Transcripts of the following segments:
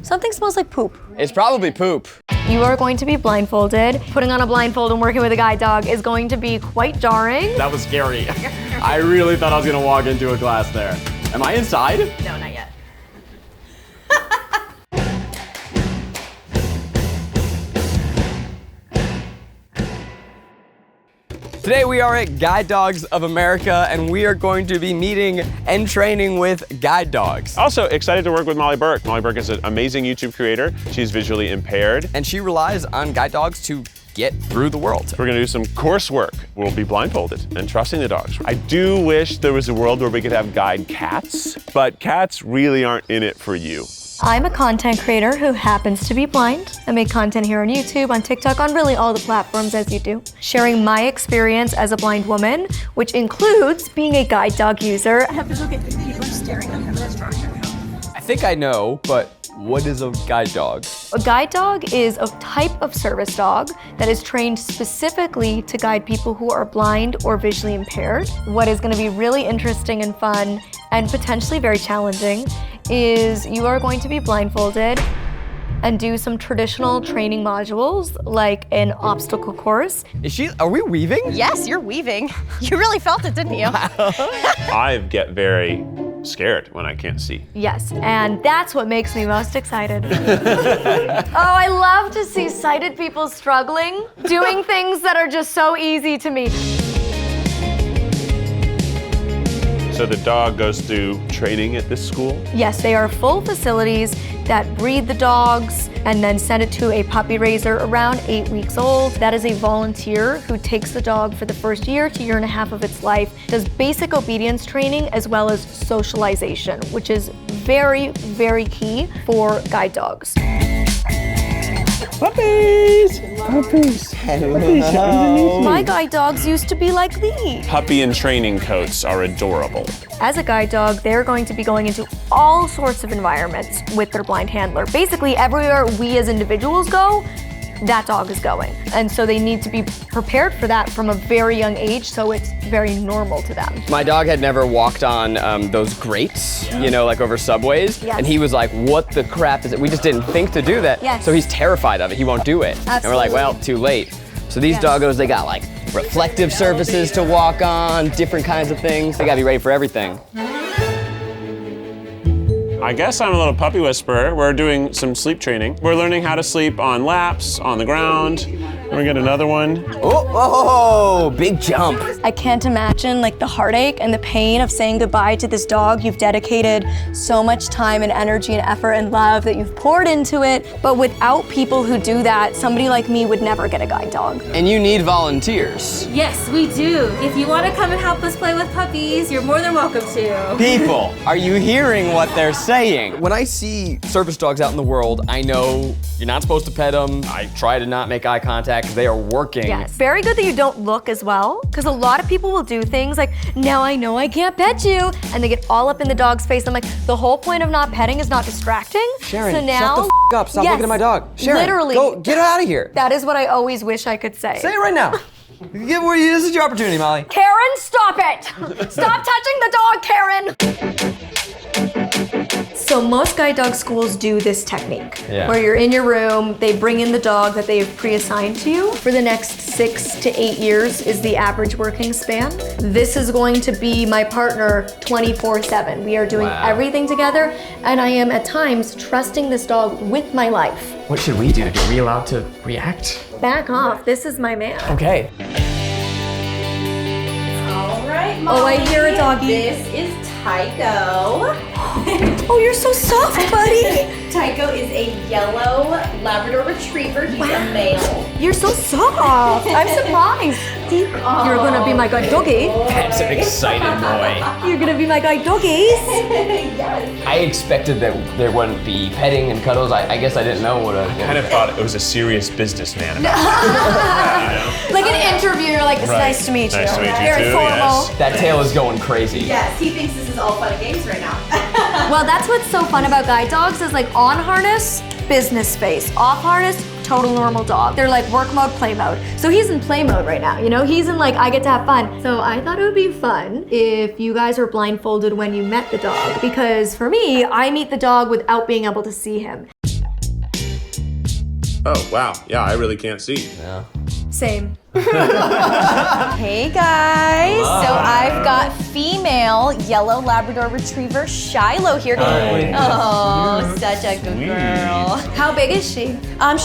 Something smells like poop. It's probably poop. You are going to be blindfolded. Putting on a blindfold and working with a guide dog is going to be quite jarring. That was scary. I really thought I was gonna walk into a class there. Am I inside? No, not yet. Today we are at Guide Dogs of America, and we are going to be meeting and training with guide dogs. Also excited to work with Molly Burke. Molly Burke is an amazing YouTube creator. She's visually impaired. And she relies on guide dogs to get through the world. We're gonna do some coursework. We'll be blindfolded and trusting the dogs. I do wish there was a world where we could have guide cats, but cats really aren't in it for you. I'm a content creator who happens to be blind. I make content here on YouTube, on TikTok, on really all the platforms as you do. Sharing my experience as a blind woman, which includes being a guide dog user. I have to look at the people staring at him. I think I know, but what is a guide dog? A guide dog is a type of service dog that is trained specifically to guide people who are blind or visually impaired. What is going to be really interesting and fun and potentially very challenging is you are going to be blindfolded and do some traditional training modules like an obstacle course. Are we weaving? Yes, you're weaving. You really felt it, didn't you? I get very scared when I can't see. Yes, and that's what makes me most excited. Oh, I love to see sighted people struggling, doing things that are just so easy to me. So the dog goes through training at this school? Yes, they are full facilities that breed the dogs and then send it to a puppy raiser around 8 weeks old. That is a volunteer who takes the dog for the first year to year and a half of its life, does basic obedience training as well as socialization, which is very, very key for guide dogs. Puppies! Puppies! My guide dogs used to be like these. Puppy and training coats are adorable. As a guide dog, they're going to be going into all sorts of environments with their blind handler. Basically, everywhere we as individuals go, that dog is going. And so they need to be prepared for that from a very young age, so it's very normal to them. My dog had never walked on those grates, you know, like over subways. Yes. And he was like, what the crap is it? We just didn't think to do that. Yes. So he's terrified of it. He won't do it. Absolutely. And we're like, well, too late. So these Yes. doggos, they got like reflective surfaces to walk on, different kinds of things. They gotta be ready for everything. I guess I'm a little puppy whisperer. We're doing some sleep training. We're learning how to sleep on laps, on the ground. We get another one. Oh, big jump. I can't imagine like the heartache and the pain of saying goodbye to this dog. You've dedicated so much time and energy and effort and love that you've poured into it. But without people who do that, somebody like me would never get a guide dog. And you need volunteers. Yes, we do. If you want to come and help us play with puppies, you're more than welcome to. People, are you hearing what they're saying? When I see service dogs out in the world, I know you're not supposed to pet them. I try to not make eye contact because they are working. Yes. Very good that you don't look as well, because a lot of people will do things like, now I know I can't pet you, and they get all up in the dog's face. I'm like, the whole point of not petting is not distracting. Sharon, so now, shut the up. Stop Yes, looking at my dog. Sharon, literally. go, get out of here. That is what I always wish I could say. Say it right now. This is your opportunity, Molly. Karen, stop it! Stop touching the dog, Karen! So most guide dog schools do this technique, where you're in your room, they bring in the dog that they've pre-assigned to you. For the next 6 to 8 years is the average working span. This is going to be my partner 24/7. We are doing everything together, and I am at times trusting this dog with my life. What should we do? Are we allowed to react? Back off, this is my man. Okay. All right, Oh, Molly. I hear a doggy. This is Tycho. Oh, you're so soft, buddy. Tycho is a yellow Labrador Retriever. He's a male. You're so soft. I'm surprised. You're gonna be my guide doggy. That's an excited boy. You're gonna be my guide doggies. I expected that there wouldn't be petting and cuddles. I guess I didn't know what I kind of thought it was a serious businessman. Like an interview, you're like, it's nice to meet you. Nice to meet you Very too, formal. yes. That tail is going crazy. Yes, he thinks this is all fun and games right now. Well, that's what's so fun about guide dogs is like on harness, business face. Off harness, total normal dog. They're like work mode, play mode. So he's in play mode right now, you know? He's in like, I get to have fun. So I thought it would be fun if you guys were blindfolded when you met the dog. Because for me, I meet the dog without being able to see him. Oh, wow. Yeah, I really can't see. Yeah. Same. Hey guys, so I've got female yellow Labrador Retriever Shiloh here. Oh, such a good girl. How big is she?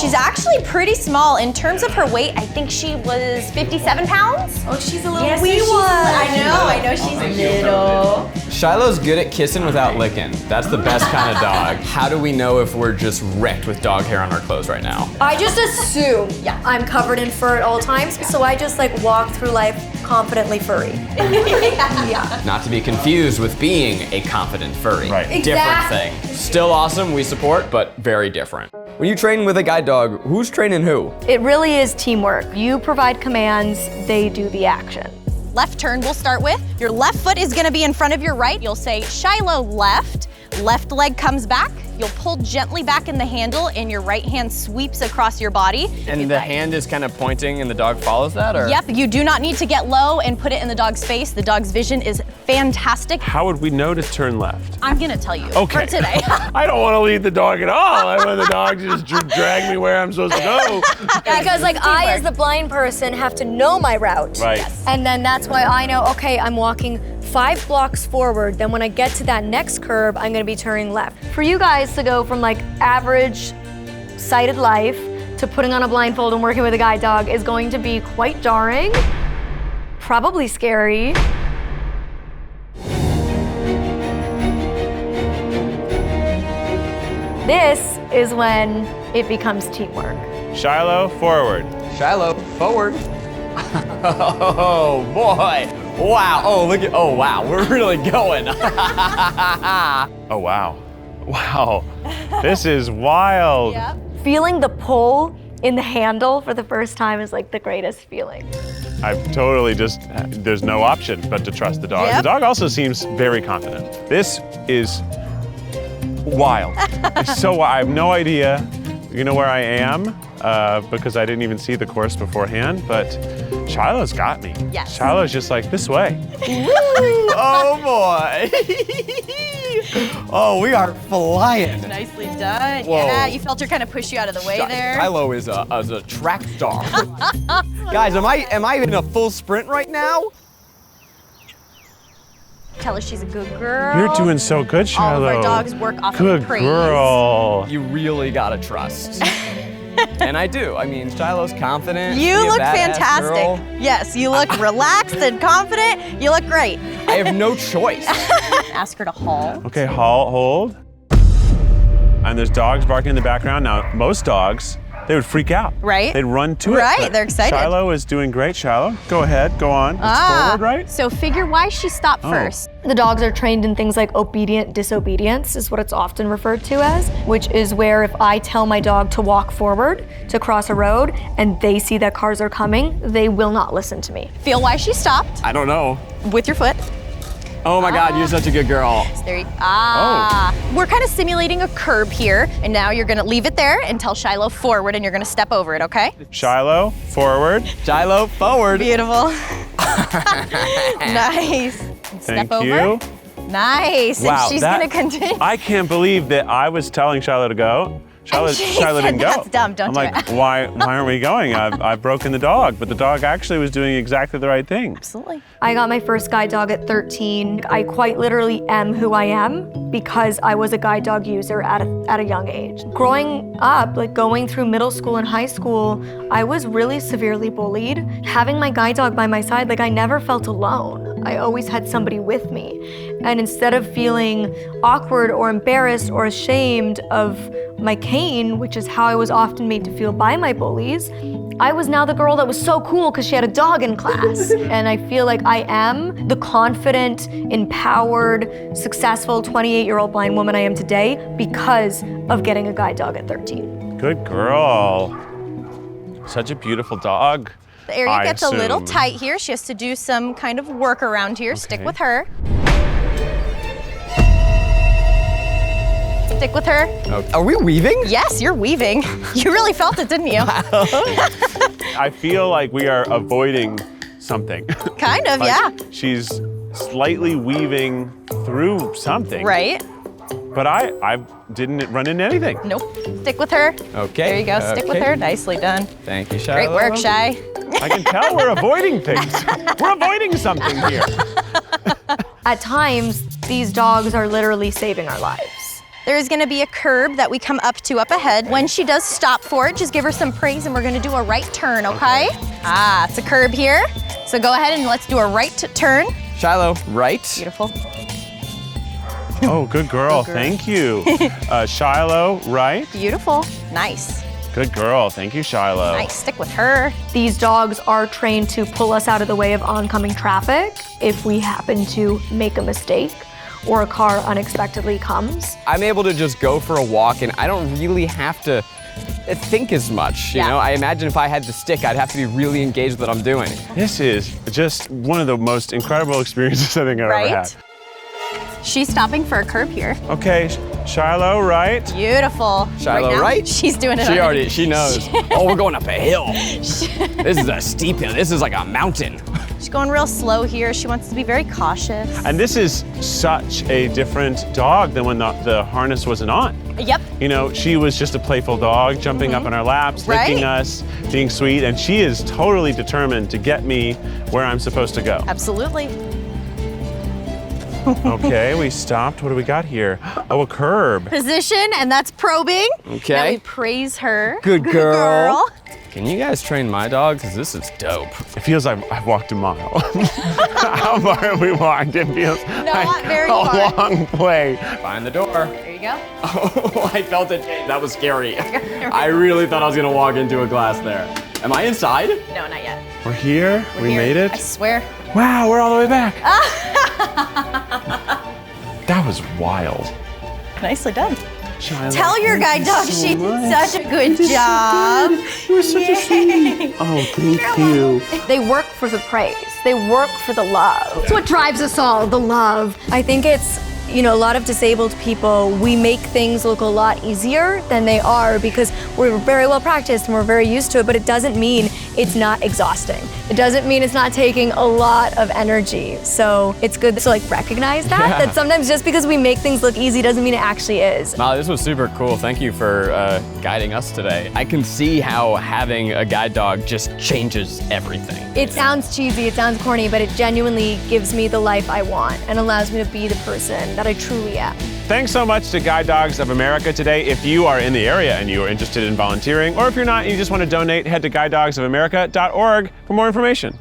She's actually pretty small. In terms of her weight, I think she was 57 pounds. Oh, she's a little Yes, wee she's one. I know, she's little. Shiloh's good at kissing without licking. That's the best kind of dog. How do we know if we're just wrecked with dog hair on our clothes right now? I just assume I'm covered in fur at all times, so I just like walk through life confidently furry. Yeah. Not to be confused with being a confident furry. Right. Different thing. Still awesome, we support, but very different. When you train with a guide dog, who's training who? It really is teamwork. You provide commands, they do the action. Left turn we'll start with. Your left foot is gonna be in front of your right. You'll say Shiloh left. Left leg comes back. You'll pull gently back in the handle and your right hand sweeps across your body. And the hand is kind of pointing and the dog follows that, or? Yep, you do not need to get low and put it in the dog's face. The dog's vision is fantastic. How would we know to turn left? I'm gonna tell you Okay. for today. I don't want to lead the dog at all. I want the dog to just drag me where I'm supposed to go. Because like I, as the blind person, have to know my route. Right. Yes. And then that's why I know, okay, I'm walking 5 blocks forward, then when I get to that next curb, I'm gonna be turning left. For you guys to go from like average sighted life to putting on a blindfold and working with a guide dog is going to be quite jarring, probably scary. This is when it becomes teamwork. Shiloh, forward. Shiloh, forward. Oh boy. Wow. Oh, look at, oh wow, we're really going. Oh, wow. Wow. This is wild. Yep. Feeling the pull in the handle for the first time is like the greatest feeling. I've totally just, there's no option but to trust the dog. Yep. The dog also seems very confident. This is wild. It's so, I have no idea, where I am, because I didn't even see the course beforehand, but Shiloh's got me. Yes. Shiloh's just like, this way. Oh boy. Oh, we are flying. Nicely done. Whoa. Yeah, you felt her kind of push you out of the way there. Shiloh is a track star. Guys, am I in a full sprint right now? Tell her she's a good girl. You're doing so good, Shiloh. All of our dogs work off Good of praise. girl. You really gotta trust. And I do. I mean, Shiloh's confident. You Be a look badass fantastic. girl. Yes, you look relaxed and confident. You look great. I have no choice. Ask her to haul. Okay, hold. And there's dogs barking in the background. Now, most dogs, they would freak out. Right. They'd run to it. Right, but they're excited. Shiloh is doing great. Shiloh, go ahead, go on. It's forward, right? So figure why she stopped Oh. first. The dogs are trained in things like obedient disobedience is what it's often referred to as, which is where if I tell my dog to walk forward to cross a road and they see that cars are coming, they will not listen to me. Feel why she stopped I don't know. with your foot. Oh my God, you're such a good girl. There you We're kind of simulating a curb here, and now you're gonna leave it there and tell Shiloh forward, and you're gonna step over it, okay? Shiloh, forward. Shiloh, forward. Beautiful. Nice. Step Thank over. you. Nice. Wow, And she's gonna continue. I can't believe that I was telling Shiloh to go. Shiloh she didn't said, go. "That's dumb, don't I'm do like, it." why aren't we going? I've broken the dog, but the dog actually was doing exactly the right thing. Absolutely. I got my first guide dog at 13. I quite literally am who I am because I was a guide dog user at a young age. Growing up, like going through middle school and high school, I was really severely bullied. Having my guide dog by my side, like I never felt alone. I always had somebody with me. And instead of feeling awkward or embarrassed or ashamed of my cane, which is how I was often made to feel by my bullies, I was now the girl that was so cool because she had a dog in class. And I feel like I am the confident, empowered, successful 28-year-old blind woman I am today because of getting a guide dog at 13. Good girl. Such a beautiful dog. The area I gets a little assume. tight here. She has to do some kind of work around here. Stick with her. Stick with her. Are we weaving? Yes, you're weaving. You really felt it, didn't you? I feel like we are avoiding something. Kind of, Like, yeah. She's slightly weaving through something. Right. but I didn't run into anything. Nope. Stick with her. Okay. There you go. Stick with her. Nicely done. Thank you, Shiloh. Great work, Shy. I can tell we're avoiding things. We're avoiding something here. At times, these dogs are literally saving our lives. There's gonna be a curb that we come up ahead. When she does stop for it, just give her some praise and we're gonna do a right turn, okay? Ah, it's a curb here. So go ahead and let's do a right turn. Shiloh, right. Beautiful. Oh, good girl. Thank you. Shiloh, right? Beautiful. Nice. Good girl. Thank you, Shiloh. Nice. Stick with her. These dogs are trained to pull us out of the way of oncoming traffic if we happen to make a mistake or a car unexpectedly comes. I'm able to just go for a walk and I don't really have to think as much, you know? I imagine if I had the stick, I'd have to be really engaged with what I'm doing. This is just one of the most incredible experiences I think I've ever had. She's stopping for a curb here. Okay, Shiloh, right? Beautiful. Shiloh, now, right? She's doing it. She knows. Oh, we're going up a hill. This is a steep hill. This is like a mountain. She's going real slow here. She wants to be very cautious. And this is such a different dog than when the harness wasn't on. Yep. You know, she was just a playful dog, jumping up on our laps, licking us, being sweet, and she is totally determined to get me where I'm supposed to go. Absolutely. Okay, we stopped. What do we got here? Oh, a curb. Position, and that's probing. Okay. Now we praise her. Good girl. Can you guys train my dog? Because this is dope. It feels like I've walked a mile. How far have we walked? It feels not very a far. long way. Find the door. There you go. Oh, I felt it. That was scary. I really thought I was going to walk into a glass there. Am I inside? No, not yet. We're here. We Here. made it. I swear. Wow, we're all the way back. That was wild. Nicely done. Shiloh, Tell your guide dog she did such a good job. You were such a sweetie. Oh, thank you. They work for the praise. They work for the love. It's what drives us all, the love. I think it's, you know, a lot of disabled people, we make things look a lot easier than they are because we're very well practiced and we're very used to it, but it doesn't mean it's not exhausting. It doesn't mean it's not taking a lot of energy. So it's good to like recognize that sometimes just because we make things look easy doesn't mean it actually is. Molly, this was super cool. Thank you for guiding us today. I can see how having a guide dog just changes everything. It sounds cheesy, it sounds corny, but it genuinely gives me the life I want and allows me to be the person that I truly am. Thanks so much to Guide Dogs of America today. If you are in the area and you are interested in volunteering, or if you're not and you just want to donate, head to guidedogsofamerica.org for more information.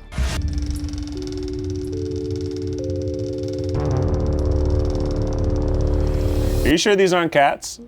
Are you sure these aren't cats?